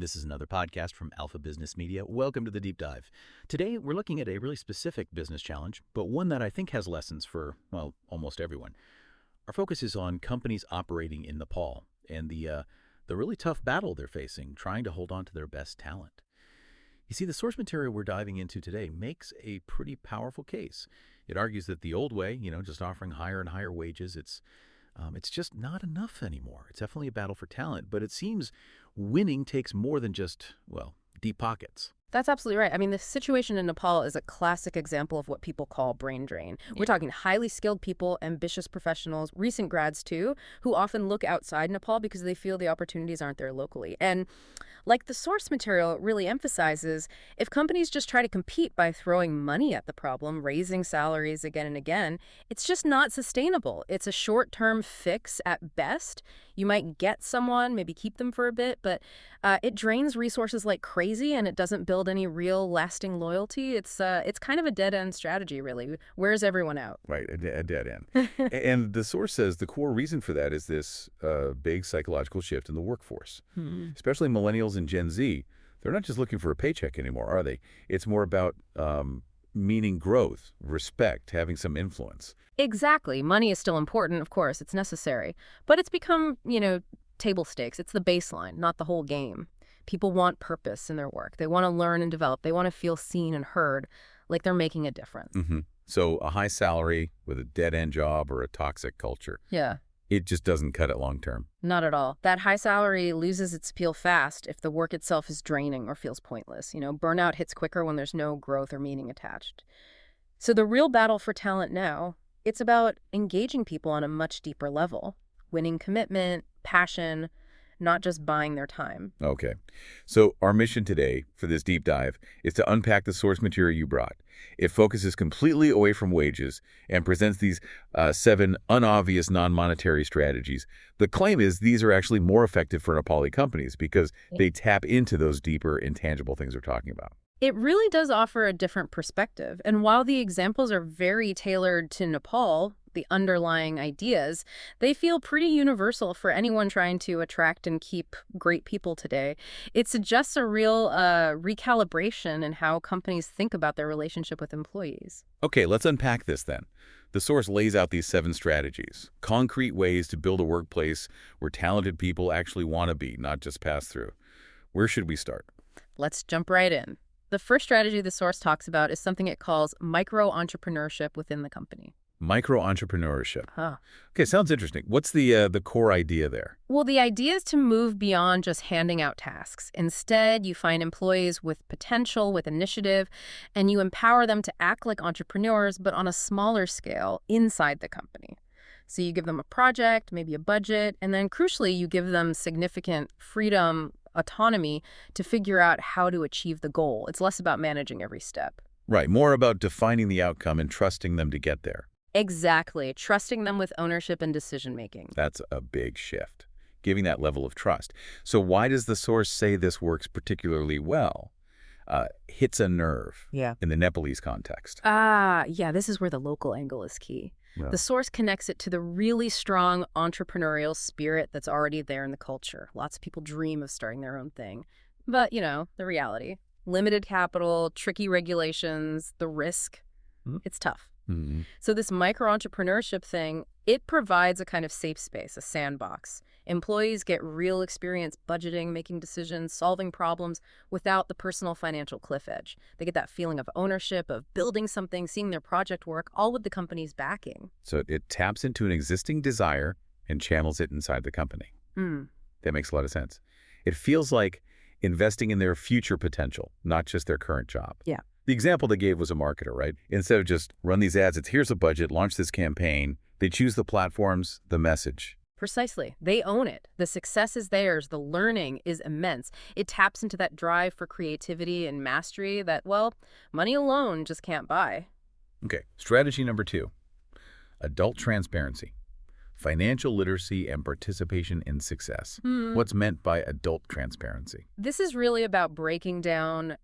This is another podcast from Alpha Business Media. Welcome to the Deep Dive. Today, we're looking at a really specific business challenge, but one that I think has lessons for, well, almost everyone. Our focus is on companies operating in Nepal and the really tough battle they're facing, trying to hold on to their best talent. You see, the source material we're diving into today makes a pretty powerful case. It argues that the old way, just offering higher and higher wages, it's just not enough anymore. It's definitely a battle for talent, but it seems winning takes more than just, well, deep pockets. That's absolutely right. I mean, the situation in Nepal is a classic example of what people call brain drain. We're talking highly skilled people, ambitious professionals, recent grads too, who often look outside Nepal because they feel the opportunities aren't there locally. And like the source material really emphasizes, if companies just try to compete by throwing money at the problem, raising salaries again and again, it's just not sustainable. It's a short-term fix at best. You might get someone, maybe keep them for a bit, but it drains resources like crazy and it doesn't build any real lasting loyalty. It's kind of a dead-end strategy, really. Wears everyone out. Right, a dead end. And the source says the core reason for that is this big psychological shift in the workforce, especially millennials and Gen Z. They're not just looking for a paycheck anymore, are they? It's more about meaning growth, respect, having some influence. Exactly. Money is still important, of course. It's necessary. But it's become, table stakes. It's the baseline, not the whole game. People want purpose in their work. They want to learn and develop. They want to feel seen and heard, like they're making a difference. So a high salary with a dead-end job or a toxic culture. Yeah. It just doesn't cut it long-term. Not at all. That high salary loses its appeal fast if the work itself is draining or feels pointless. Burnout hits quicker when there's no growth or meaning attached. So the real battle for talent now, it's about engaging people on a much deeper level, winning commitment, passion, not just buying their time. Okay. So our mission today for this deep dive is to unpack the source material you brought. It focuses completely away from wages and presents these 7 unobvious non-monetary strategies. The claim is these are actually more effective for Nepali companies because they tap into those deeper, intangible things we're talking about. It really does offer a different perspective. And while the examples are very tailored to Nepal, the underlying ideas, they feel pretty universal for anyone trying to attract and keep great people today. It suggests a real recalibration in how companies think about their relationship with employees. Okay, let's unpack this then. The source lays out these 7 strategies, concrete ways to build a workplace where talented people actually want to be, not just pass through. Where should we start? Let's jump right in. The first strategy the source talks about is something it calls micro-entrepreneurship within the company. Micro-entrepreneurship. Huh. Okay, sounds interesting. What's the core idea there? Well, the idea is to move beyond just handing out tasks. Instead, you find employees with potential, with initiative, and you empower them to act like entrepreneurs, but on a smaller scale inside the company. So you give them a project, maybe a budget, and then crucially, you give them significant freedom, autonomy to figure out how to achieve the goal. It's less about managing every step. Right, more about defining the outcome and trusting them to get there. Exactly. Trusting them with ownership and decision-making. That's a big shift, giving that level of trust. So why does the source say this works particularly well? Hits a nerve in the Nepalese context. Yeah, this is where the local angle is key. Yeah. The source connects it to the really strong entrepreneurial spirit that's already there in the culture. Lots of people dream of starting their own thing. But, the reality. Limited capital, tricky regulations, the risk. It's tough. So this micro-entrepreneurship thing, it provides a kind of safe space, a sandbox. Employees get real experience budgeting, making decisions, solving problems without the personal financial cliff edge. They get that feeling of ownership, of building something, seeing their project work, all with the company's backing. So it taps into an existing desire and channels it inside the company. That makes a lot of sense. It feels like investing in their future potential, not just their current job. Yeah. The example they gave was a marketer, right? Instead of just run these ads, it's here's a budget, launch this campaign. They choose the platforms, the message. Precisely. They own it. The success is theirs. The learning is immense. It taps into that drive for creativity and mastery that, well, money alone just can't buy. Okay, strategy number 2, adult transparency, financial literacy and participation in success. What's meant by adult transparency? This is really about breaking down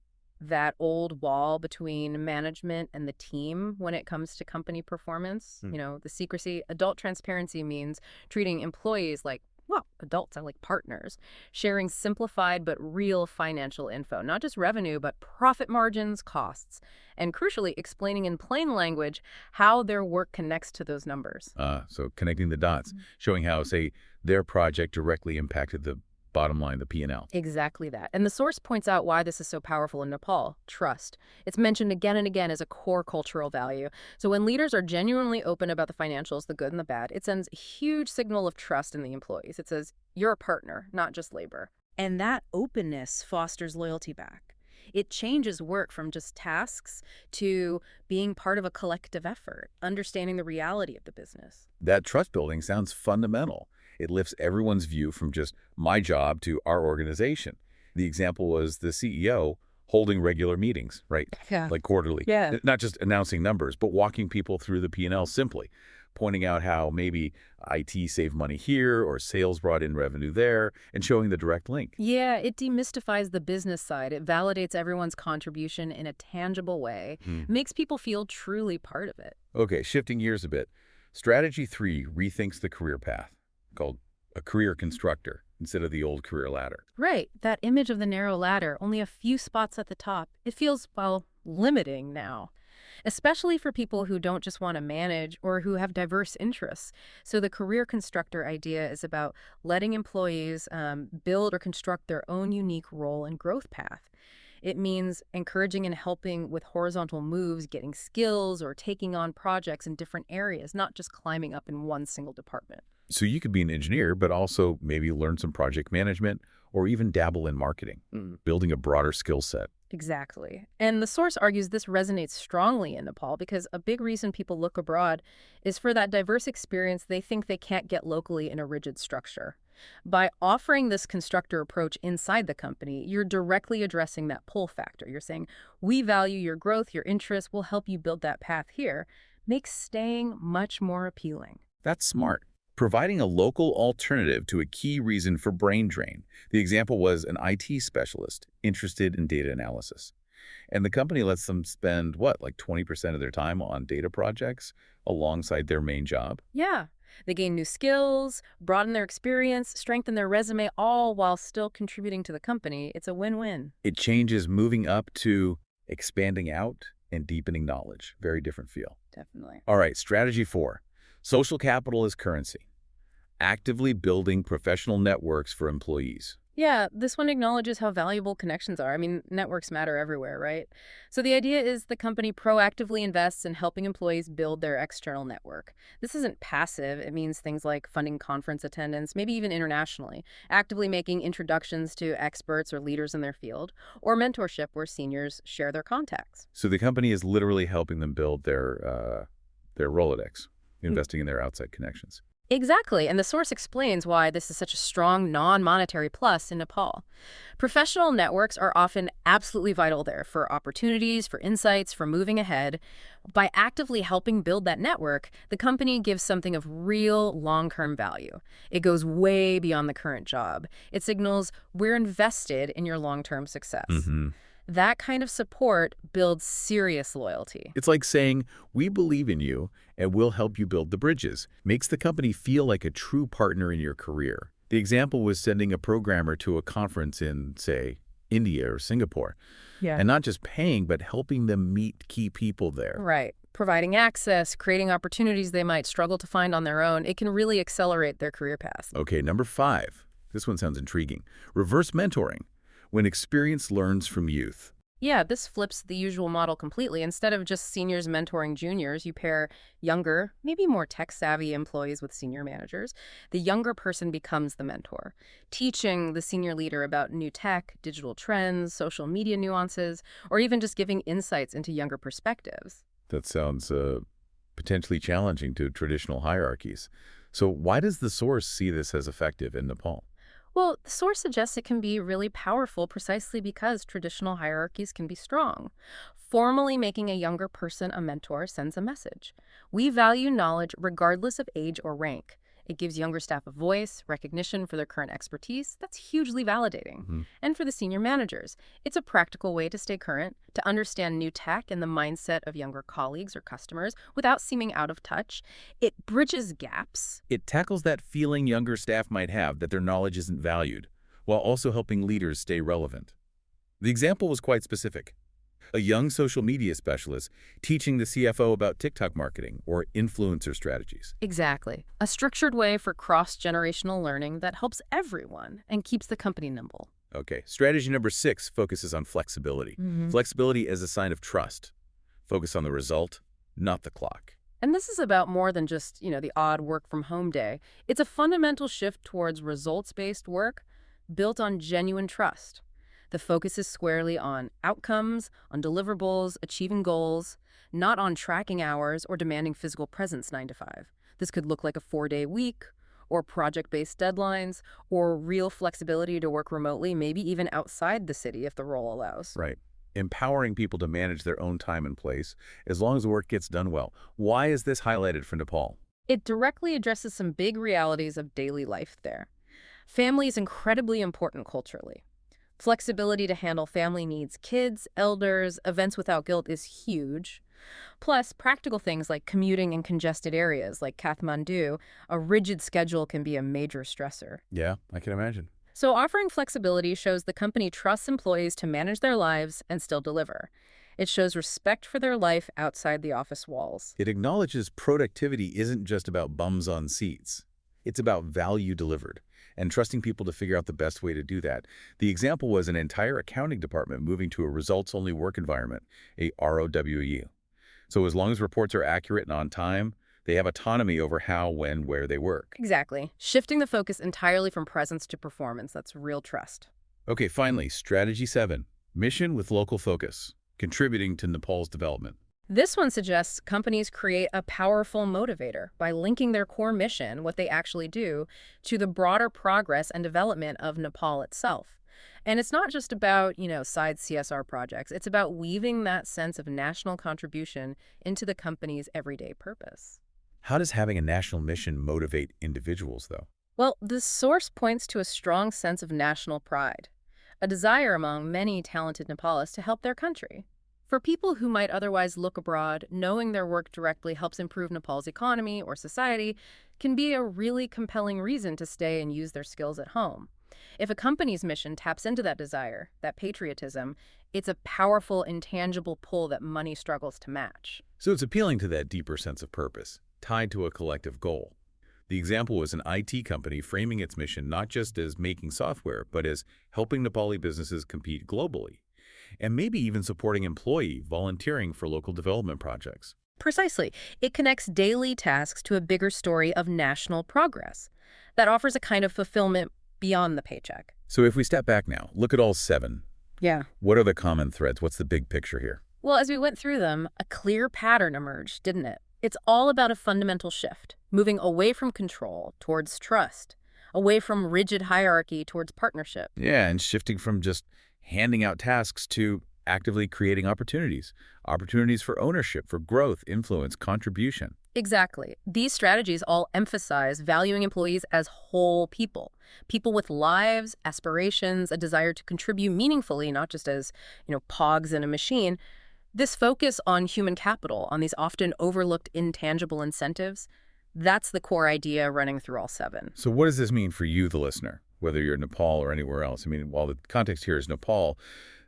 that old wall between management and the team when it comes to company performance. The secrecy. Adult transparency means treating employees like well, adults, I like partners, sharing simplified but real financial info, not just revenue, but profit margins, costs, and crucially, explaining in plain language how their work connects to those numbers. So connecting the dots, showing how, say, their project directly impacted the bottom line, the P&L. Exactly that. And the source points out why this is so powerful in Nepal: trust. It's mentioned again and again as a core cultural value. So when leaders are genuinely open about the financials, the good and the bad, it sends a huge signal of trust in the employees. It says, you're a partner, not just labor. And that openness fosters loyalty back. It changes work from just tasks to being part of a collective effort, understanding the reality of the business. That trust building sounds fundamental. It lifts everyone's view from just my job to our organization. The example was the CEO holding regular meetings, right? Yeah. Like quarterly. Yeah. Not just announcing numbers, but walking people through the P&L simply, pointing out how maybe IT saved money here or sales brought in revenue there, and showing the direct link. Yeah, it demystifies the business side. It validates everyone's contribution in a tangible way, makes people feel truly part of it. Okay, shifting gears a bit. Strategy 3 rethinks the career path, called a career constructor instead of the old career ladder. Right, that image of the narrow ladder, only a few spots at the top. It feels, well, limiting now, especially for people who don't just want to manage or who have diverse interests. So the career constructor idea is about letting employees build or construct their own unique role and growth path. It means encouraging and helping with horizontal moves, getting skills, or taking on projects in different areas, not just climbing up in one single department. So you could be an engineer, but also maybe learn some project management or even dabble in marketing, building a broader skill set. Exactly. And the source argues this resonates strongly in Nepal because a big reason people look abroad is for that diverse experience they think they can't get locally in a rigid structure. By offering this constructor approach inside the company, you're directly addressing that pull factor. You're saying, we value your growth, your interests, we'll help you build that path here. Makes staying much more appealing. That's smart. Providing a local alternative to a key reason for brain drain. The example was an IT specialist interested in data analysis. And the company lets them spend, like 20% of their time on data projects alongside their main job? Yeah. They gain new skills, broaden their experience, strengthen their resume, all while still contributing to the company. It's a win-win. It changes moving up to expanding out and deepening knowledge. Very different feel. Definitely. All right, strategy 4. Social capital as currency. Actively building professional networks for employees. Yeah, this one acknowledges how valuable connections are. I mean, networks matter everywhere, right? So the idea is the company proactively invests in helping employees build their external network. This isn't passive. It means things like funding conference attendance, maybe even internationally, actively making introductions to experts or leaders in their field, or mentorship where seniors share their contacts. So the company is literally helping them build their Rolodex, investing in their outside connections. Exactly, and the source explains why this is such a strong non-monetary plus in Nepal. Professional networks are often absolutely vital there for opportunities, for insights, for moving ahead. By actively helping build that network, the company gives something of real long-term value. It goes way beyond the current job. It signals, we're invested in your long-term success. That kind of support builds serious loyalty. It's like saying, we believe in you and we'll help you build the bridges. Makes the company feel like a true partner in your career. The example was sending a programmer to a conference in, say, India or Singapore. Yeah. And not just paying, but helping them meet key people there. Right. Providing access, creating opportunities they might struggle to find on their own. It can really accelerate their career path. Okay, number 5. This one sounds intriguing. Reverse mentoring. When experience learns from youth. Yeah, this flips the usual model completely. Instead of just seniors mentoring juniors, you pair younger, maybe more tech-savvy employees with senior managers. The younger person becomes the mentor, teaching the senior leader about new tech, digital trends, social media nuances, or even just giving insights into younger perspectives. That sounds potentially challenging to traditional hierarchies. So why does the source see this as effective in Nepal? Well, the source suggests it can be really powerful precisely because traditional hierarchies can be strong. Formally making a younger person a mentor sends a message. We value knowledge regardless of age or rank. It gives younger staff a voice, recognition for their current expertise. That's hugely validating. And for the senior managers, it's a practical way to stay current, to understand new tech and the mindset of younger colleagues or customers without seeming out of touch. It bridges gaps. It tackles that feeling younger staff might have that their knowledge isn't valued, while also helping leaders stay relevant. The example was quite specific. A young social media specialist teaching the CFO about TikTok marketing or influencer strategies. Exactly. A structured way for cross-generational learning that helps everyone and keeps the company nimble. Okay, strategy number 6 focuses on flexibility. Flexibility as a sign of trust. Focus on the result, not the clock. And this is about more than just, the odd work from home day. It's a fundamental shift towards results-based work built on genuine trust. The focus is squarely on outcomes, on deliverables, achieving goals, not on tracking hours or demanding physical presence 9 to 5. This could look like a 4-day week, or project-based deadlines, or real flexibility to work remotely, maybe even outside the city if the role allows. Right. Empowering people to manage their own time and place, as long as the work gets done well. Why is this highlighted for Nepal? It directly addresses some big realities of daily life there. Family is incredibly important culturally. Flexibility to handle family needs, kids, elders, events without guilt is huge. Plus, practical things like commuting in congested areas like Kathmandu, a rigid schedule can be a major stressor. Yeah, I can imagine. So offering flexibility shows the company trusts employees to manage their lives and still deliver. It shows respect for their life outside the office walls. It acknowledges productivity isn't just about bums on seats. It's about value delivered, and trusting people to figure out the best way to do that. The example was an entire accounting department moving to a results-only work environment, a ROWE. So as long as reports are accurate and on time, they have autonomy over how, when, where they work. Exactly. Shifting the focus entirely from presence to performance, that's real trust. Okay, finally, strategy 7, mission with local focus, contributing to Nepal's development. This one suggests companies create a powerful motivator by linking their core mission, what they actually do, to the broader progress and development of Nepal itself. And it's not just about, side CSR projects. It's about weaving that sense of national contribution into the company's everyday purpose. How does having a national mission motivate individuals, though? Well, the source points to a strong sense of national pride, a desire among many talented Nepalis to help their country. For people who might otherwise look abroad, knowing their work directly helps improve Nepal's economy or society can be a really compelling reason to stay and use their skills at home. If a company's mission taps into that desire, that patriotism, it's a powerful, intangible pull that money struggles to match. So it's appealing to that deeper sense of purpose, tied to a collective goal. The example was an IT company framing its mission not just as making software, but as helping Nepali businesses compete globally, and maybe even supporting employee volunteering for local development projects. Precisely. It connects daily tasks to a bigger story of national progress that offers a kind of fulfillment beyond the paycheck. So if we step back now, look at all 7. Yeah. What are the common threads? What's the big picture here? Well, as we went through them, a clear pattern emerged, didn't it? It's all about a fundamental shift, moving away from control towards trust, away from rigid hierarchy towards partnership. Yeah, and shifting from just handing out tasks to actively creating opportunities for ownership, for growth, influence, contribution. Exactly. These strategies all emphasize valuing employees as whole people with lives, aspirations, a desire to contribute meaningfully, not just as, cogs in a machine. This focus on human capital, on these often overlooked intangible incentives, that's the core idea running through all 7. So what does this mean for you, the listener, whether you're in Nepal or anywhere else? I mean, while the context here is Nepal,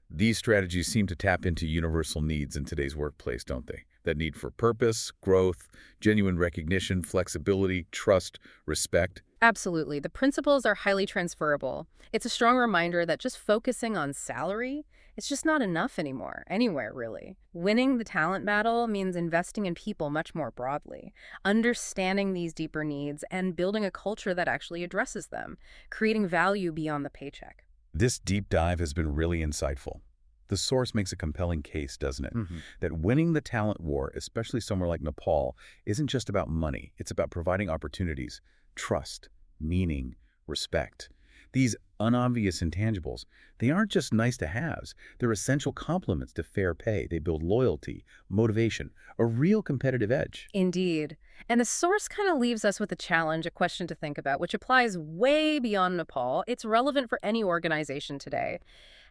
these strategies seem to tap into universal needs in today's workplace, don't they? That need for purpose, growth, genuine recognition, flexibility, trust, respect. Absolutely. The principles are highly transferable. It's a strong reminder that just focusing on salary, it's just not enough anymore, anywhere really. Winning the talent battle means investing in people much more broadly, understanding these deeper needs and building a culture that actually addresses them, creating value beyond the paycheck. This deep dive has been really insightful. The source makes a compelling case, doesn't it? That winning the talent war, especially somewhere like Nepal, isn't just about money. It's about providing opportunities, trust, meaning, respect. These unobvious intangibles, they aren't just nice-to-haves. They're essential complements to fair pay. They build loyalty, motivation, a real competitive edge. Indeed. And the source kind of leaves us with a challenge, a question to think about, which applies way beyond Nepal. It's relevant for any organization today.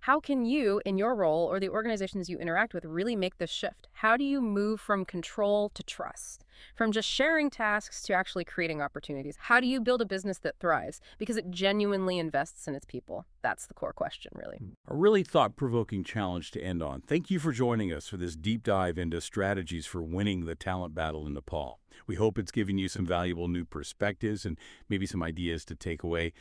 How can you, in your role or the organizations you interact with, really make this shift? How do you move from control to trust? From just sharing tasks to actually creating opportunities? How do you build a business that thrives because it genuinely invests in its people? That's the core question, really. A really thought-provoking challenge to end on. Thank you for joining us for this deep dive into strategies for winning the talent battle in Nepal. We hope it's given you some valuable new perspectives and maybe some ideas to take away.